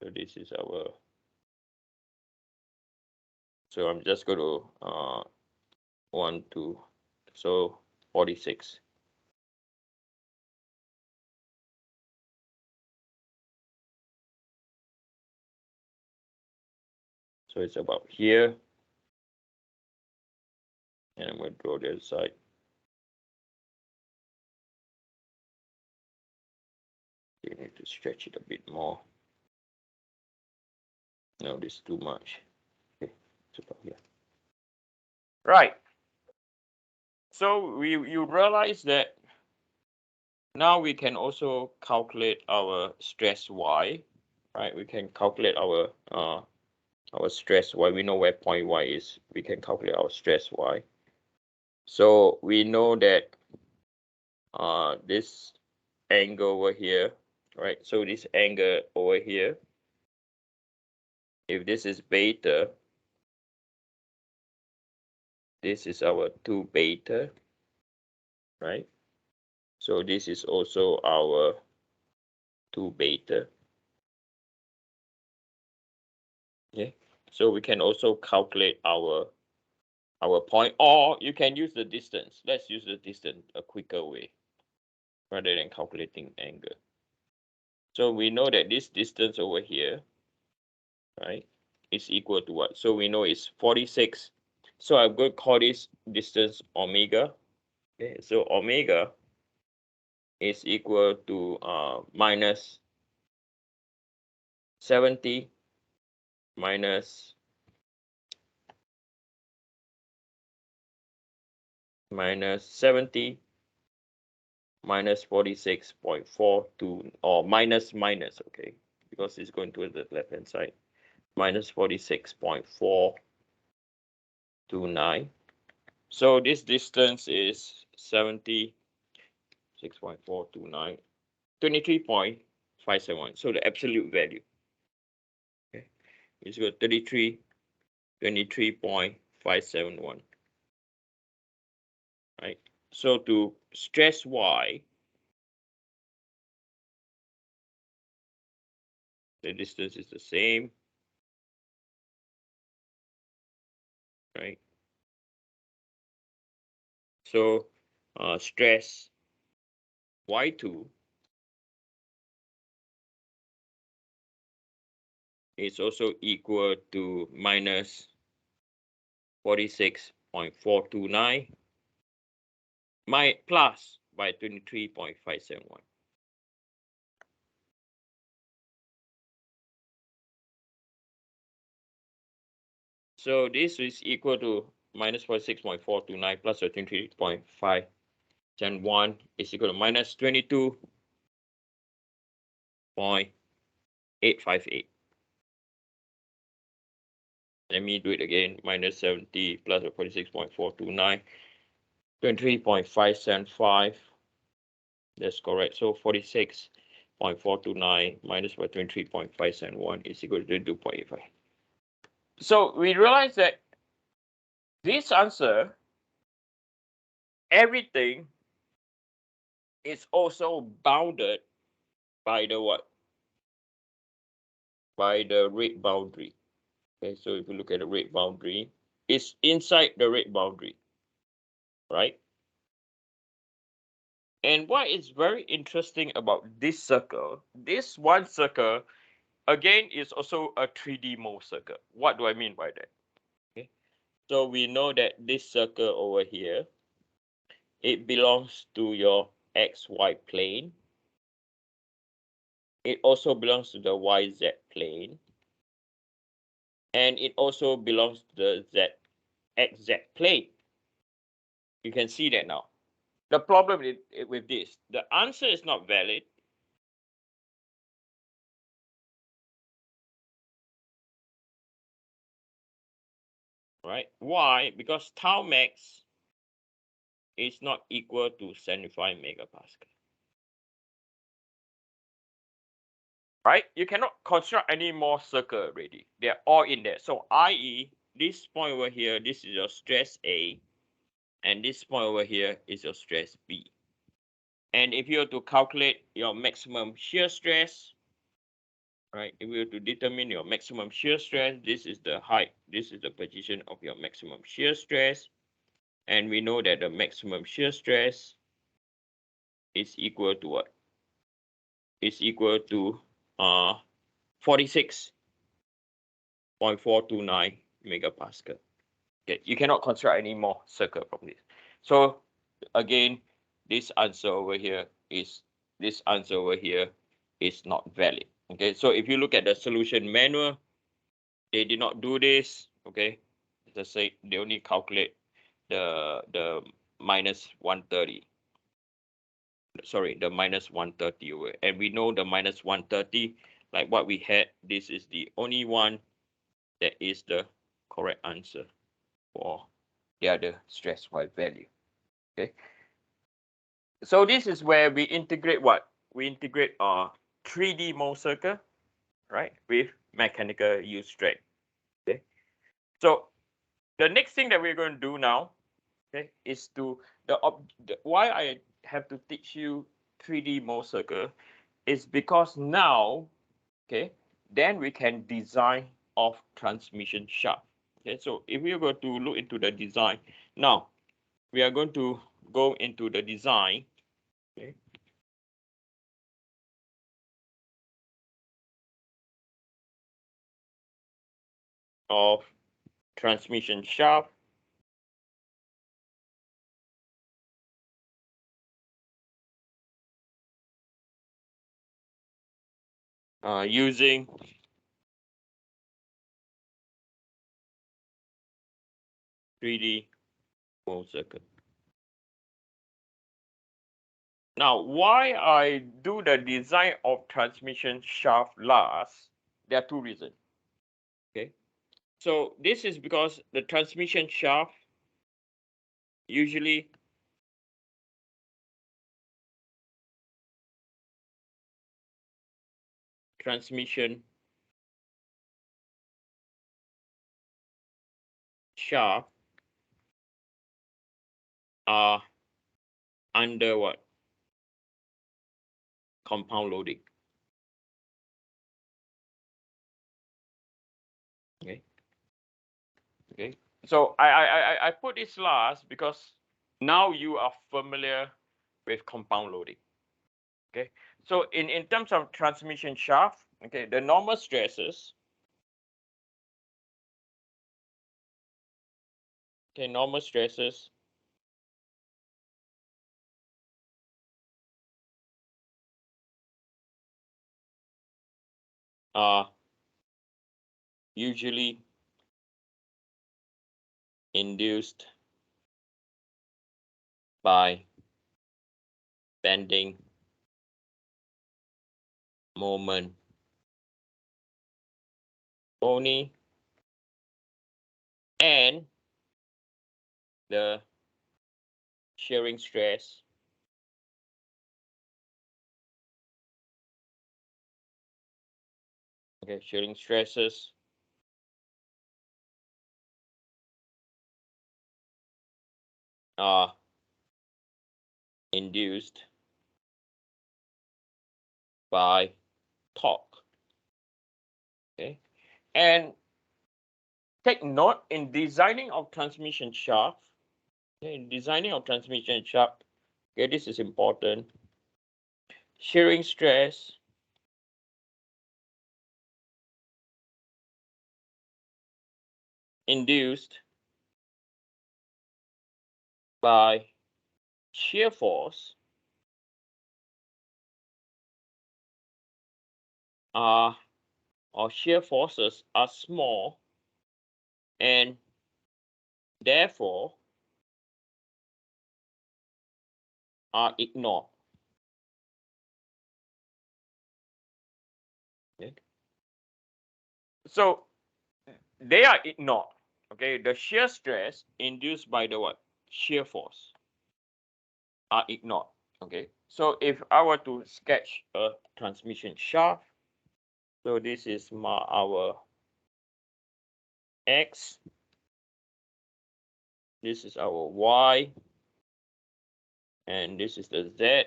So this is our, so I'm just going to 1, 2, so 46. So it's about here, and I'm going to draw the other side. You need to stretch it a bit more. No, this is too much. Okay, it's about here. Right. So you realize that now we can also calculate our stress Y, right? We can calculate our stress Y. We know where point Y is. We can calculate our stress Y. So we know that this angle over here, right? So this angle over here, if this is beta, this is our 2 beta, right? So this is also our 2 beta. Okay, so we can also calculate our point, or you can use the distance. Let's use the distance, a quicker way, rather than calculating angle. So we know that this distance over here, right, is equal to what? So we know it's 46. So I'm going to call this distance omega. Okay, so omega is equal to minus 70 minus 70 minus 46.42, or minus, okay, because it's going to the left hand side, minus 46.429. So this distance is 76.429, 23.571. So the absolute value, okay, is equal to 23.571. Right. So to stress Y, the distance is the same, right? So stress Y2 is also equal to minus 46.429 plus by 23.571. So this is equal to minus 46.429 plus 23.571 is equal to minus 22.858. Let me do it again. Minus 70 plus 46.429, 23.575. That's correct. So 46.429 minus by 23.571 is equal to 22.85. So we realize that this answer, everything is also bounded by the what? By the rate boundary. Okay, so if you look at the rate boundary, it's inside the rate boundary, right? And what is very interesting about this circle, this one circle, again, is also a 3D Mohr circle. What do I mean by that? Okay, so we know that this circle over here, it belongs to your XY plane. It also belongs to the YZ plane. And it also belongs to the XZ plane. You can see that now. The problem with this, the answer is not valid. Right? Why? Because tau max is not equal to 75 megapascal. Right? You cannot construct any more circle already. They're all in there. So i.e., this point over here, this is your stress A, and this point over here is your stress B. And if you were to calculate your maximum shear stress, right? If we were to determine your maximum shear stress, this is the height, this is the position of your maximum shear stress. And we know that the maximum shear stress is equal to what? Is equal to 46.429 megapascal. Okay, you cannot construct any more circle from this. So again, this answer over here is not valid. Okay, so if you look at the solution manual, they did not do this. Okay, just say they only calculate the minus 130. Sorry, the minus 130 over, and we know the minus 130, like what we had, this is the only one that is the correct answer for the other stress wide value. Okay, so this is where we integrate what? We integrate our 3D Mohr circle, right, with mechanical yield strength. Okay, so the next thing that we're going to do now, okay, is to why I have to teach you 3D Mohr circle is because now, okay, then we can design of transmission shaft. Okay, so if we are going to look into the design now, we are going to go into the design. Okay, of transmission shaft using '3D Mohr circle. Now, why I do the design of transmission shaft last? There are two reasons. Okay, so this is because the transmission shaft usually transmission shaft are under what? Compound loading. Okay. Okay. So I put this last because now you are familiar with compound loading. Okay. So in terms of transmission shaft, okay, the normal stresses, okay, normal stresses are usually induced by bending moment only and the shearing stress okay, shearing stresses are induced by torque. Okay, and take note in designing of transmission shaft. Okay, in designing of transmission shaft, okay, this is important. Shearing stress induced by shear force are or shear forces are small and therefore are ignored. Okay. So they are ignored. Okay, the shear stress induced by the what? Shear force are ignored. Okay, so if I were to sketch a transmission shaft, so this is our X, this is our Y, and this is the Z.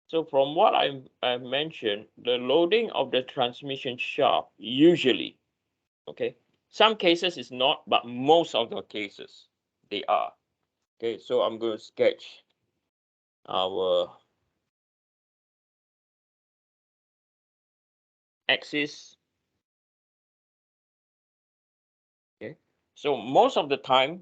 So from what I mentioned, the loading of the transmission shaft usually, okay, some cases is not, but most of the cases they are. Okay, so I'm going to sketch our axis. Okay, so most of the time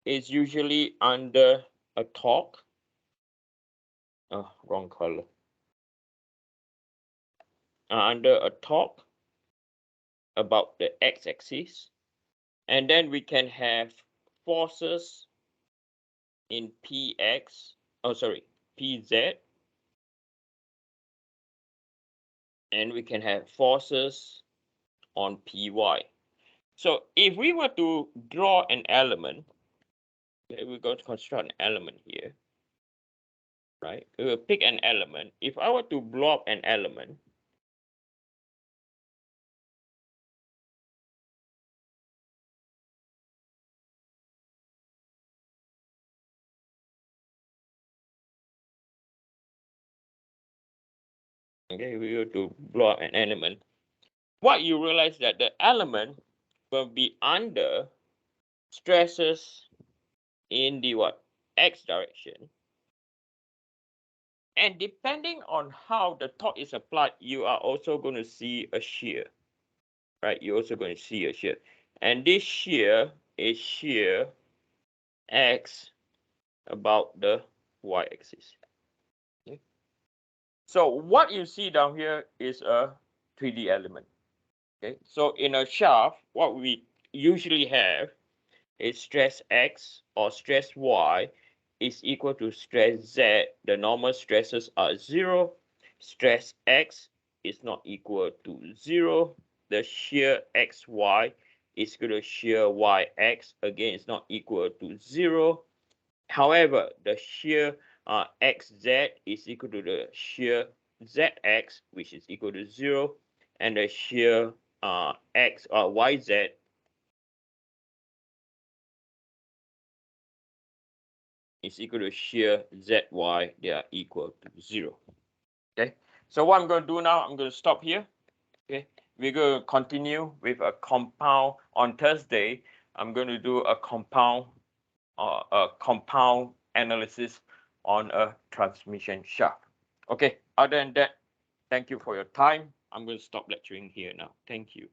it's usually under a torque. Oh, wrong color. Under a torque about the x-axis, and then we can have forces in px, oh sorry, pz, and we can have forces on py. So if we were to draw an element, okay, we're going to construct an element here, right? We will pick an element. If I were to blow up an element, okay, we were to blow up an element, what you realize that the element will be under stresses in the what? X direction. And depending on how the torque is applied, you are also going to see a shear, right? You're also going to see a shear. And this shear is shear X about the y-axis. Okay. So what you see down here is a 3D element. Okay. So in a shaft, what we usually have is stress X or stress Y is equal to stress Z. The normal stresses are 0. Stress X is not equal to 0. The shear XY is equal to shear YX. Again, it's not equal to 0. However, the shear XZ is equal to the shear ZX, which is equal to 0. And the shear X or YZ is equal to shear ZY, they are equal to 0. Okay, so what I'm going to do now, I'm going to stop here. Okay, we're going to continue with a compound on Thursday. I'm going to do a compound analysis on a transmission shaft. Okay, other than that, thank you for your time. I'm going to stop lecturing here now. Thank you.